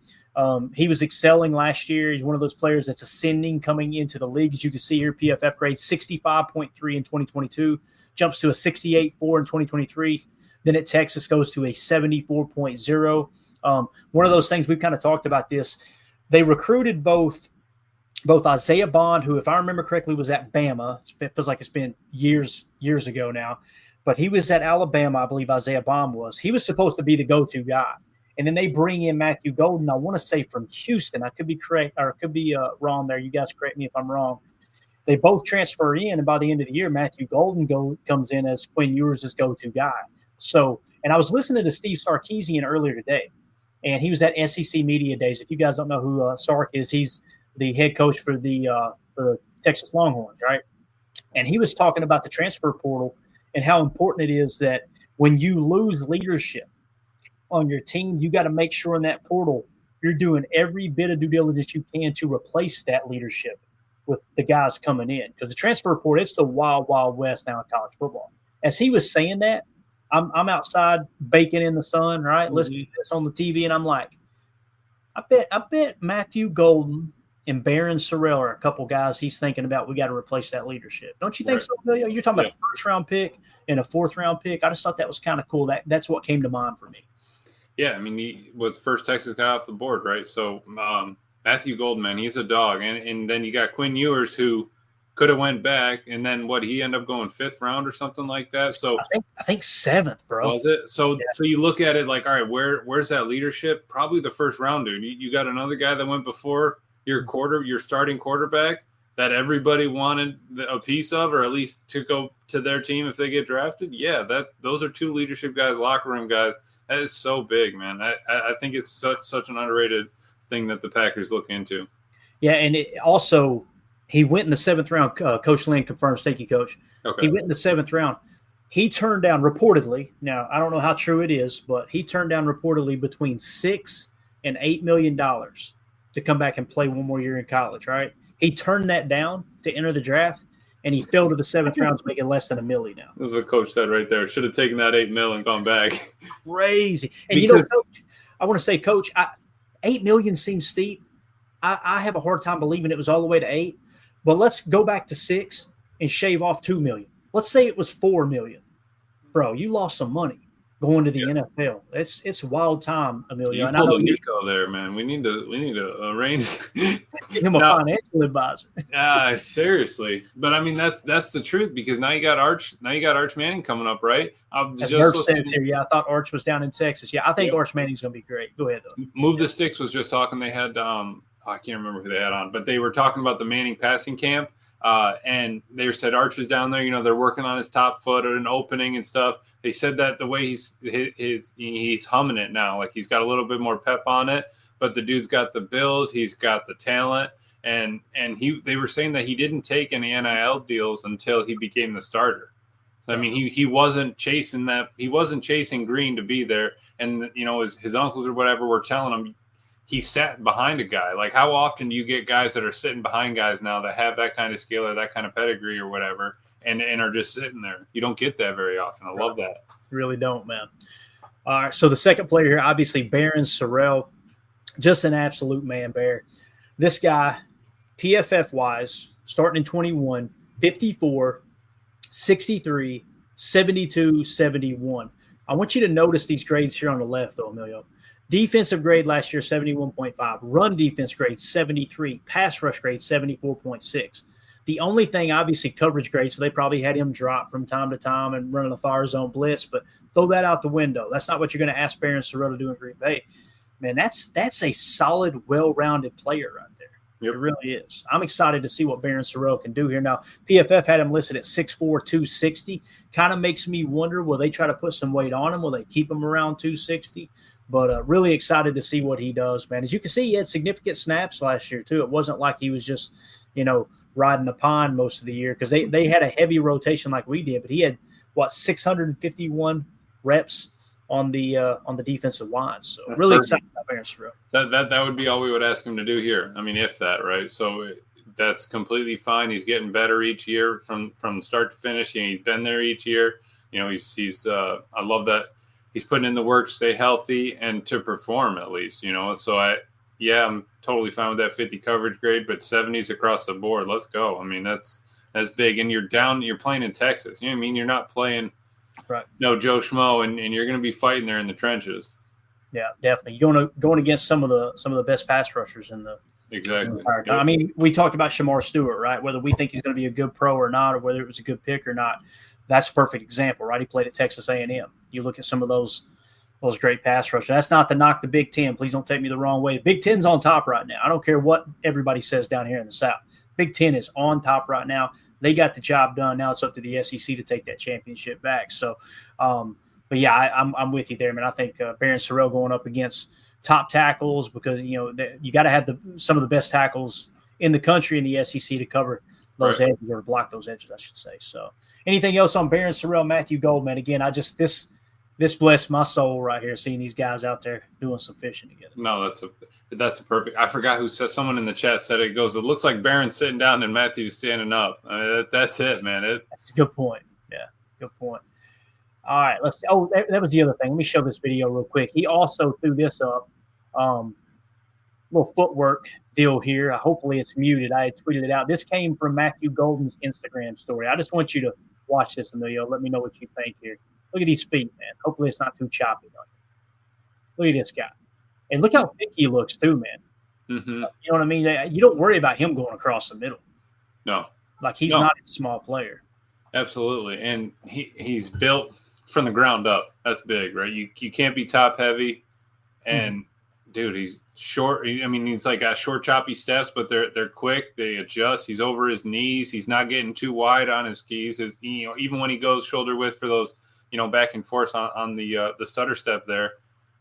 He was excelling last year. He's one of those players that's ascending coming into the league. As you can see here, PFF grade 65.3 in 2022, jumps to a 68.4 in 2023. Then at Texas goes to a 74.0. One of those things we've kind of talked about this. They recruited both Isaiah Bond, who, if I remember correctly, was at Bama. It feels like it's been years ago now. But he was at Alabama, I believe Isaiah Bond was. He was supposed to be the go-to guy. And then they bring in Matthew Golden, I want to say from Houston. I could be correct, or it could be wrong there. You guys correct me if I'm wrong. They both transfer in, and by the end of the year, Matthew Golden comes in as Quinn Ewers' go-to guy. So, and I was listening to Steve Sarkisian earlier today, and he was at SEC Media Days. If you guys don't know who Sark is, he's the head coach for the Texas Longhorns, right? And he was talking about the transfer portal and how important it is that when you lose leadership on your team, you got to make sure in that portal you're doing every bit of due diligence you can to replace that leadership with the guys coming in. Because the transfer portal, it's the wild, wild west now in college football. As he was saying that, I'm outside baking in the sun, right, listening to this on the TV, and I'm like, I bet Matthew Golden and Barron Sorrell are a couple guys he's thinking about. We got to replace that leadership. Don't you think so, Emilio? You're talking about a first-round pick and a fourth-round pick. I just thought that was kind of cool. That's what came to mind for me. Yeah, I mean, he was first Texas guy off the board, right? So Matthew Golden, man, he's a dog. And then you got Quinn Ewers, who could have went back, and then he ended up going fifth round or something like that. So I think seventh, bro. Was it? So you look at it like, all right, where's that leadership? Probably the first round, dude. You got another guy that went before your starting quarterback that everybody wanted a piece of, or at least to go to their team if they get drafted. Yeah, those are two leadership guys, locker room guys. That is so big, man. I think it's such an underrated thing that the Packers look into. Yeah, and also he went in the seventh round. Coach Lynn confirms. Thank you, Coach. Okay. He went in the seventh round. He turned down reportedly. Now I don't know how true it is, but he turned down reportedly between $6 and $8 million to come back and play one more year in college. Right? He turned that down to enter the draft. And he fell to the seventh round, making less than $1 million now. This is what Coach said right there. Should have taken that $8 million and gone back. Crazy. And Coach, I want to say, Coach, $8 million seems steep. I have a hard time believing it was all the way to $8 million. But let's go back to $6 million and shave off $2 million. Let's say it was $4 million. Bro, you lost some money going to the NFL. It's wild time, Emilio. You pulled a Nico there, man. We need to arrange him a financial advisor. Seriously. But I mean that's the truth, because now you got Arch Manning coming up, right? As Murph says here, I thought Arch was down in Texas. Yeah, I think Arch Manning's gonna be great. Go ahead though. Move the Sticks was just talking. They had I can't remember who they had on, but they were talking about the Manning passing camp. And they said Archer's down there, they're working on his top foot and opening and stuff. They said that the way he's humming it now, like he's got a little bit more pep on it, but the dude's got the build, he's got the talent, and they were saying that he didn't take any NIL deals until he became the starter. I mean, he wasn't chasing that. He wasn't chasing Green to be there. And, his uncles or whatever were telling him he sat behind a guy. Like, how often do you get guys that are sitting behind guys now that have that kind of skill or that kind of pedigree or whatever and are just sitting there? You don't get that very often. I love that. Really don't, man. All right, so the second player here, obviously, Barron Sorrell, just an absolute man bear. This guy, PFF-wise, starting in 21, 54, 63, 72, 71. I want you to notice these grades here on the left, though, Emilio. Defensive grade last year, 71.5. Run defense grade, 73. Pass rush grade, 74.6. The only thing, obviously, coverage grade, so they probably had him drop from time to time and running a fire zone blitz, but throw that out the window. That's not what you're going to ask Barron Sorrell to do in Green Bay. Man, that's a solid, well-rounded player right there. Yep. It really is. I'm excited to see what Barron Sorrell can do here. Now, PFF had him listed at 6'4", 260. Kind of makes me wonder, will they try to put some weight on him? Will they keep him around 260? But really excited to see what he does, man. As you can see, he had significant snaps last year, too. It wasn't like he was just, riding the pond most of the year because they had a heavy rotation like we did. But he had, 651 reps on the defensive line. So That's really perfect. excited about Barron Sorrell. That would be all we would ask him to do here. I mean, if that, right? So that's completely fine. He's getting better each year from start to finish. He's been there each year. He's I love that he's putting in the work to stay healthy and to perform at least. So I'm totally fine with that 50 coverage grade, but 70s across the board. Let's go. I mean, that's big. And you're playing in Texas. You know what I mean? You're not playing right. No Joe Schmo, and you're going to be fighting there in the trenches. Yeah, definitely. You're going against some of the best pass rushers in the exactly. entire time. I mean, we talked about Shamar Stewart, right? Whether we think he's going to be a good pro or not, or whether it was a good pick or not. That's a perfect example, right? He played at Texas A&M. You look at some of those great pass rushers. That's not to knock the Big Ten. Please don't take me the wrong way. The Big Ten's on top right now. I don't care what everybody says down here in the South. Big Ten is on top right now. They got the job done. Now it's up to the SEC to take that championship back. So, but yeah, I'm with you there, man. I think Barron Sorrell going up against top tackles because you got to have some of the best tackles in the country in the SEC to cover those edges or block those edges, I should say. So, anything else on Barron Sorrell, Matthew Goldman? Again, this blessed my soul right here, seeing these guys out there doing some fishing together. No, that's a perfect. I forgot who said. Someone in the chat said it goes. It looks like Barron's sitting down and Matthew's standing up. I mean, that's it, man. That's a good point. Yeah, good point. All right, let's see. Oh, that was the other thing. Let me show this video real quick. He also threw this up. Little footwork deal here. Hopefully it's muted. I had tweeted it out. This came from Matthew Golden's Instagram story. I just want you to watch this, Emilio. Let me know what you think here. Look at these feet, man. Hopefully it's not too choppy. Look at this guy. And look how thick he looks, too, man. Mm-hmm. You know what I mean? You don't worry about him going across the middle. No. Like, he's not a small player. Absolutely. And he's built from the ground up. That's big, right? You can't be top heavy. And, dude, he's short. I mean, he's like got short, choppy steps, but they're quick. They adjust. He's over his knees. He's not getting too wide on his skis. Even when he goes shoulder width for those, back and forth on the stutter step there,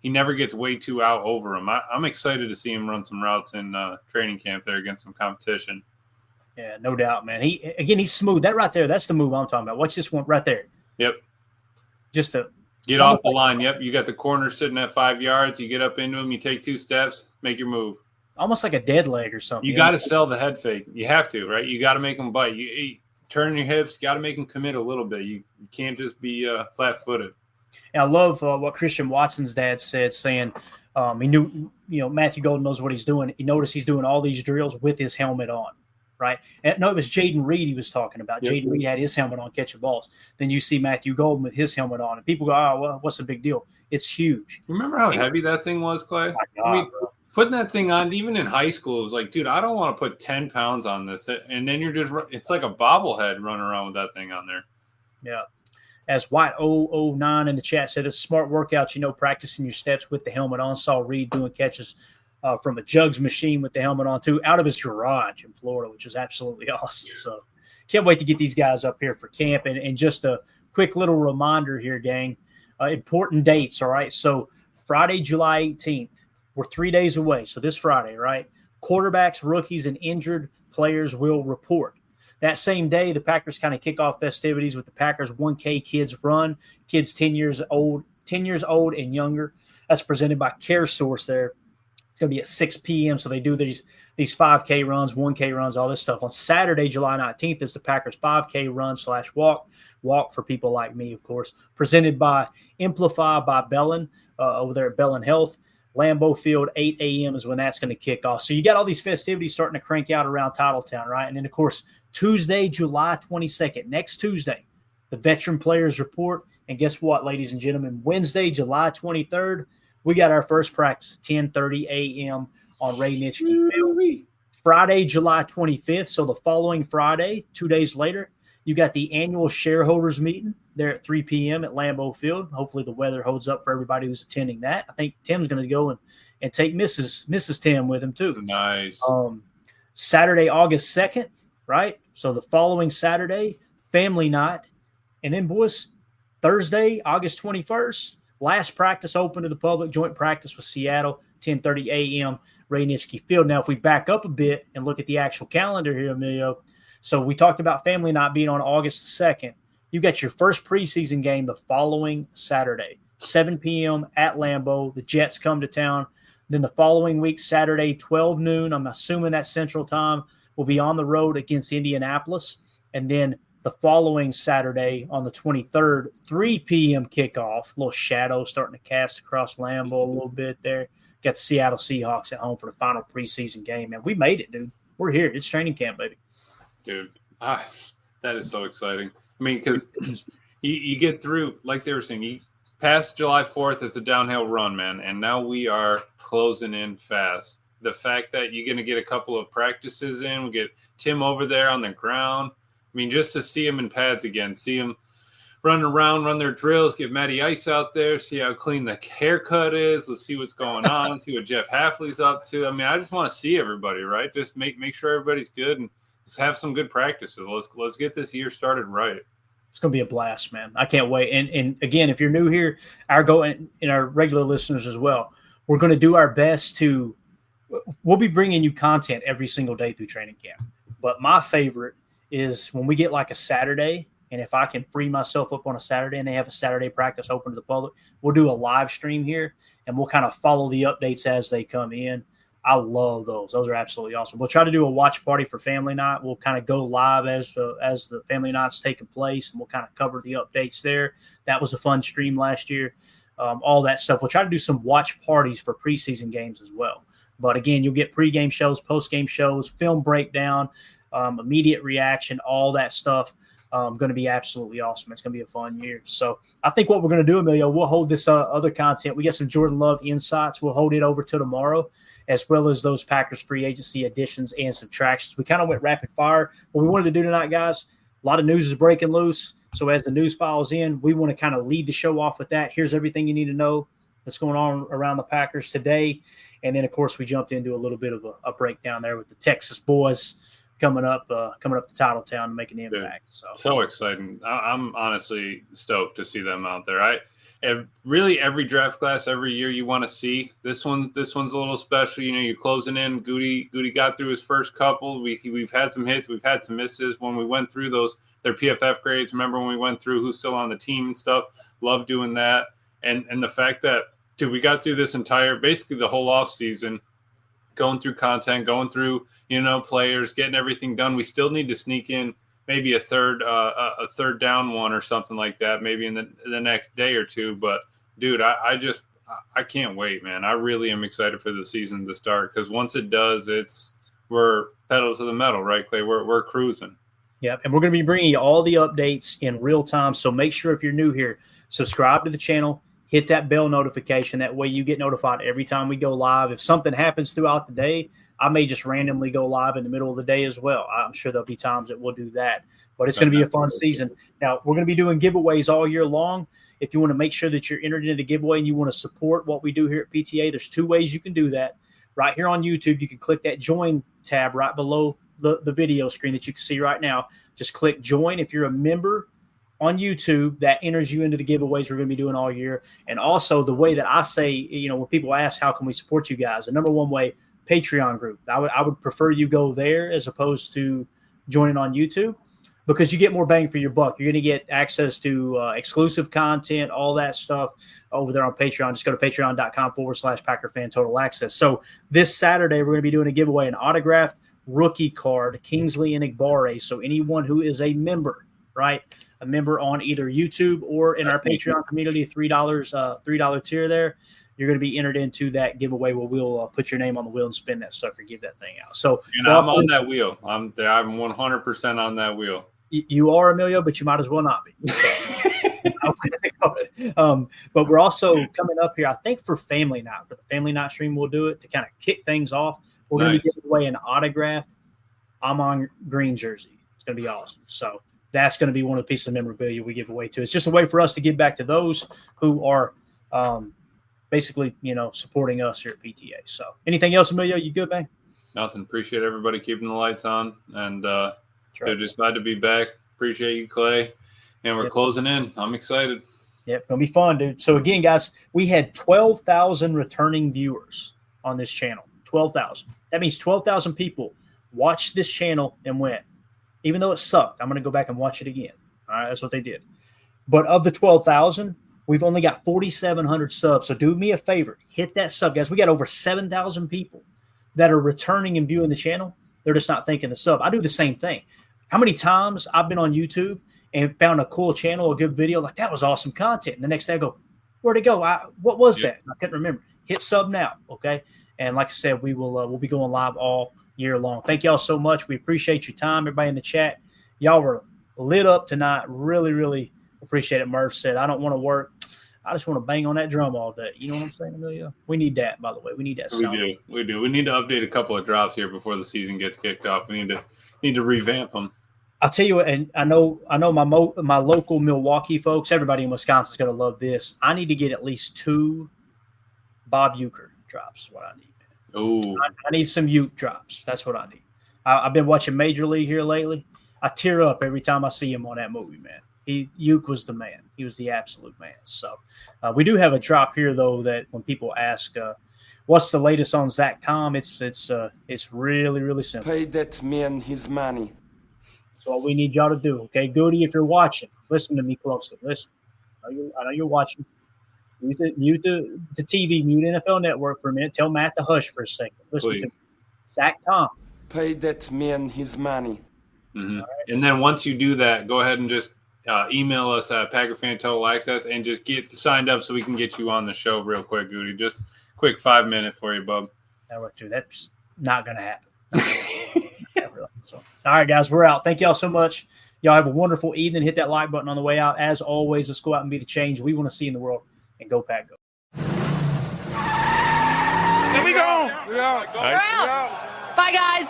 he never gets way too out over him. I'm excited to see him run some routes in training camp there against some competition. Yeah, no doubt, man. He's smooth. That right there, that's the move I'm talking about. Watch this one right there. Yep. Just to get off the line. Yep. You got the corner sitting at 5 yards. You get up into him. You take 2 steps. Make your move. Almost like a dead leg or something. You got to sell the head fake. You have to, right? You got to make them bite. You turn your hips. You got to make them commit a little bit. You can't just be flat-footed. And I love what Christian Watson's dad said, saying he knew, Matthew Golden knows what he's doing. He noticed he's doing all these drills with his helmet on, right? And no, it was Jaden Reed he was talking about. Yep. Jaden Reed had his helmet on catching balls. Then you see Matthew Golden with his helmet on, and people go, "Oh, well, what's the big deal?" It's huge. Remember how heavy that thing was, Clay? God, I mean, putting that thing on, even in high school, it was like, dude, I don't want to put 10 pounds on this. And then it's like a bobblehead running around with that thing on there. Yeah. As White 009 in the chat said, it's a smart workout, practicing your steps with the helmet on. Saw Reed doing catches from a jugs machine with the helmet on, too, out of his garage in Florida, which is absolutely awesome. So can't wait to get these guys up here for camp. And just a quick little reminder here, gang, important dates, all right? So Friday, July 18th, we're 3 days away. So this Friday, right? Quarterbacks, rookies, and injured players will report. That same day, the Packers kind of kick off festivities with the Packers 1K Kids Run. Kids 10 years old and younger. That's presented by CareSource there. It's going to be at 6 p.m. So they do these 5K runs, 1K runs, all this stuff. On Saturday, July 19th, is the Packers 5K run/walk for people like me, of course. Presented by Amplify by Bellin over there at Bellin Health. Lambeau Field, 8 a.m. is when that's going to kick off. So you got all these festivities starting to crank out around Titletown, right? And then, of course, Tuesday, July 22nd, next Tuesday, the Veteran Players Report. And guess what, ladies and gentlemen? Wednesday, July 23rd, we got our first practice at 10:30 a.m. on Ray Nitschke Field. Friday, July 25th, so the following Friday, 2 days later, you got the annual shareholders meeting there at 3 p.m. at Lambeau Field. Hopefully the weather holds up for everybody who's attending that. I think Tim's going to go and take Mrs. Tim with him too. Nice. Saturday, August 2nd, right? So the following Saturday, family night. And then, boys, Thursday, August 21st, last practice open to the public, joint practice with Seattle, 10:30 a.m., Ray Nitschke Field. Now, if we back up a bit and look at the actual calendar here, Emilio, so we talked about family night being on August 2nd. You got your first preseason game the following Saturday, 7 p.m. at Lambeau. The Jets come to town. Then the following week, Saturday, 12 noon, I'm assuming that's Central Time, we'll be on the road against Indianapolis. And then the following Saturday on the 23rd, 3 p.m. kickoff, a little shadow starting to cast across Lambeau a little bit there. Got the Seattle Seahawks at home for the final preseason game. Man, we made it, dude. We're here. It's training camp, baby. Dude, that is so exciting. I mean, because you get through, like they were saying, past July 4th is a downhill run, man, and now we are closing in fast. The fact that you're going to get a couple of practices in, we get Tim over there on the ground. I mean, just to see him in pads again, see him run around, run their drills, get Matty Ice out there, see how clean the haircut is. Let's see what's going on, see what Jeff Hafley's up to. I mean, I just want to see everybody, right? Just make sure everybody's good and let's have some good practices. Let's get this year started right. It's going to be a blast, man. I can't wait. And again, if you're new here, our goal and our regular listeners as well, we're going to do our best to – we'll be bringing you content every single day through training camp. But my favorite is when we get like a Saturday, and if I can free myself up on a Saturday and they have a Saturday practice open to the public, we'll do a live stream here, and we'll kind of follow the updates as they come in. I love those. Those are absolutely awesome. We'll try to do a watch party for family night. We'll kind of go live as the family night's taking place, and we'll kind of cover the updates there. That was a fun stream last year. All that stuff. We'll try to do some watch parties for preseason games as well. But again, you'll get pregame shows, postgame shows, film breakdown, immediate reaction, all that stuff. Going to be absolutely awesome. It's going to be a fun year. So I think what we're going to do, Emilio, we'll hold this other content. We got some Jordan Love insights. We'll hold it over till tomorrow, as well as those Packers free agency additions and subtractions. We kind of went rapid fire. What we wanted to do tonight, guys, a lot of news is breaking loose. So as the news files in, we want to kind of lead the show off with that. Here's everything you need to know that's going on around the Packers today. And then, of course, we jumped into a little bit of a breakdown there with the Texas boys coming up to Titletown and making the impact. So exciting. I'm honestly stoked to see them out there. Really every draft class every year you want to see. This one's a little special. You know, you're closing in. Goody got through his first couple. We've had some hits, we've had some misses. When we went through their PFF grades, remember when we went through who's still on the team and stuff? Love doing that. And the fact that, dude, we got through this basically the whole off season, going through content, going through, players, getting everything done. We still need to sneak in maybe a third down one or something like that, maybe in the next day or two. But dude, I can't wait, man. I really am excited for the season to start, because once it does, we're pedal to the metal, right, Clay? We're cruising. Yep, and we're going to be bringing you all the updates in real time. So make sure, if you're new here, subscribe to the channel, hit that bell notification. That way you get notified every time we go live. If something happens throughout the day, I may just randomly go live in the middle of the day as well. I'm sure there'll be times that we'll do that. But it's going to be a fun season. Now, we're going to be doing giveaways all year long. If you want to make sure that you're entered into the giveaway and you want to support what we do here at PTA, there's two ways you can do that. Right here on YouTube, you can click that Join tab right below the video screen that you can see right now. Just click join if you're a member on YouTube. That enters you into the giveaways we're going to be doing all year. And also the way that I say, when people ask how can we support you guys, the number one way, Patreon group. I would prefer you go there as opposed to joining on YouTube, because you get more bang for your buck. You're going to get access to exclusive content, all that stuff over there on Patreon. Just go to patreon.com/PackerFan Total Access. So this Saturday, we're going to be doing a giveaway, an autographed rookie card, Kingsley Enagbare. So anyone who is a member, right, a member on either YouTube or in our Patreon community, $3 tier there, you're going to be entered into that giveaway where we'll put your name on the wheel and spin that sucker, give that thing out. So, and I'm on that wheel. I'm 100% on that wheel. You are, Emilio, but you might as well not be. But we're also coming up here, I think, for Family Night. For the Family Night stream, we'll do it to kind of kick things off. We're going to be giving away an autographed Ahman Green jersey. It's going to be awesome. So that's going to be one of the pieces of memorabilia we give away too. It's just a way for us to give back to those who are basically, supporting us here at PTA. So anything else, Emilio? You good, man? Nothing. Appreciate everybody keeping the lights on. And they're just glad to be back. Appreciate you, Clay. And we're closing in. I'm excited. Yep, going to be fun, dude. So again, guys, we had 12,000 returning viewers on this channel. 12,000. That means 12,000 people watched this channel and went, even though it sucked, I'm going to go back and watch it again. All right, that's what they did. But of the 12,000, we've only got 4,700 subs. So do me a favor. Hit that sub, guys. We got over 7,000 people that are returning and viewing the channel. They're just not thinking the sub. I do the same thing. How many times I've been on YouTube and found a cool channel, a good video, like that was awesome content. And the next day I go, where'd it go? What was that? I couldn't remember. Hit sub now, okay? And like I said, we'll be going live all year long. Thank y'all so much. We appreciate your time, everybody in the chat. Y'all were lit up tonight. Really, really appreciate it. Murph said, I don't want to work. I just want to bang on that drum all day. You know what I'm saying, Emilio? We need that, by the way. We need that sound. We do. We need to update a couple of drops here before the season gets kicked off. We need to revamp them. I'll tell you what, and I know my local Milwaukee folks, everybody in Wisconsin is going to love this. I need to get at least 2 Bob Uecker drops is what I need. Oh, I need some Uke drops. That's what I need. I've been watching Major League here lately. I tear up every time I see him on that movie, man. Uke was the man. He was the absolute man. So we do have a drop here, though, that when people ask, what's the latest on Zach Tom, it's really, really simple. Pay that man his money. That's what we need y'all to do, okay? Goody, if you're watching, listen to me closely. Listen. I know you're watching. Mute the TV, mute NFL Network for a minute. Tell Matt to hush for a second. Listen to me. Zach Tom. Pay that man his money. Mm-hmm. Right. And then once you do that, go ahead and just email us at PackerFan Total Access and just get signed up so we can get you on the show real quick, Goody. Just quick 5-minute for you, bub. That's not going to happen. So, all right, guys, we're out. Thank y'all so much. Y'all have a wonderful evening. Hit that like button on the way out. As always, let's go out and be the change we want to see in the world. And go, Pack, go. Here we go. We're out. Bye, guys.